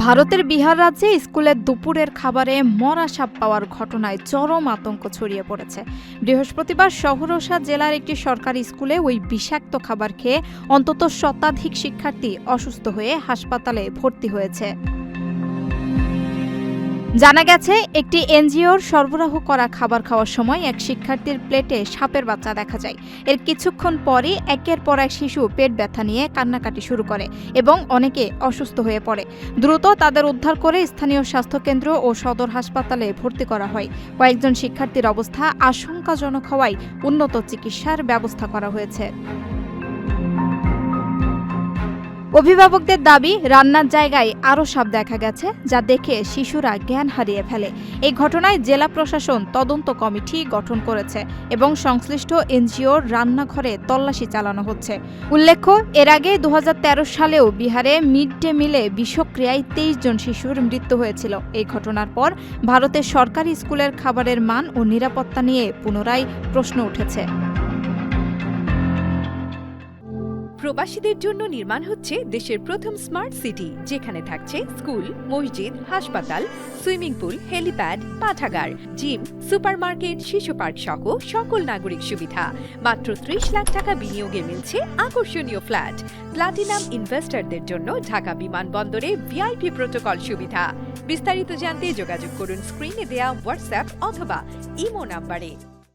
ভারতের বিহার রাজ্যে স্কুলের দুপুরের খাবারে মরা সাপ পাওয়ার ঘটনায় চরম আতঙ্ক ছড়িয়ে পড়েছে। বৃহস্পতিবার সহরসা জেলার একটি সরকারি স্কুলে ওই বিষাক্ত খাবার খেয়ে অন্তত শতাধিক শিক্ষার্থী অসুস্থ হয়ে হাসপাতালে ভর্তি হয়েছে। জানা গেছে, একটি এনজিওর সরবরাহ করা খাবার খাওয়ার সময় এক শিক্ষার্থীর প্লেটে সাপের বাচ্চা দেখা যায়। এর কিছুক্ষণ পরই একের পর এক শিশু পেট ব্যথা নিয়ে কান্নাকাটি শুরু করে এবং অনেকে অসুস্থ হয়ে পড়ে। দ্রুত তাদের উদ্ধার করে স্থানীয় স্বাস্থ্যকেন্দ্র ও সদর হাসপাতালে ভর্তি করা হয়। কয়েকজন শিক্ষার্থীর অবস্থা আশঙ্কাজনক হওয়ায় উন্নত চিকিৎসার ব্যবস্থা করা হয়েছে। অভিভাবকদের দাবি, রান্নার জায়গায় আরও সাপ দেখা গেছে, যা দেখে শিশুরা জ্ঞান হারিয়ে ফেলে। এই ঘটনায় জেলা প্রশাসন তদন্ত কমিটি গঠন করেছে এবং সংশ্লিষ্ট এনজিওর রান্নাঘরে তল্লাশি চালানো হচ্ছে। উল্লেখ্য, এর আগে 2013 সালেও বিহারে মিড ডে মিলে বিষক্রিয়ায় 23 জন শিশুর মৃত্যু হয়েছিল। এই ঘটনার পর ভারতের সরকারি স্কুলের খাবারের মান ও নিরাপত্তা নিয়ে পুনরায় প্রশ্ন উঠেছে। প্রবাসীদের জন্য নির্মাণ হচ্ছে দেশের প্রথম স্মার্ট সিটি, যেখানে থাকছে স্কুল, মসজিদ, হাসপাতাল, সুইমিং পুল, হেলিপ্যাড, পাঠাগার, জিম, সুপারমার্কেট, শিশু পার্ক সহ সকল নাগরিক সুবিধা। মাত্র 30 লাখ টাকা বিনিয়োগে মিলছে আকর্ষণীয় ফ্ল্যাট। প্লাটিনাম ইনভেস্টরদের জন্য ঢাকা বিমানবন্দরে ভিআইপি প্রোটোকল সুবিধা। বিস্তারিত জানতে যোগাযোগ করুন স্ক্রিনে দেয়া হোয়াটসঅ্যাপ অথবা ইমো নাম্বারে।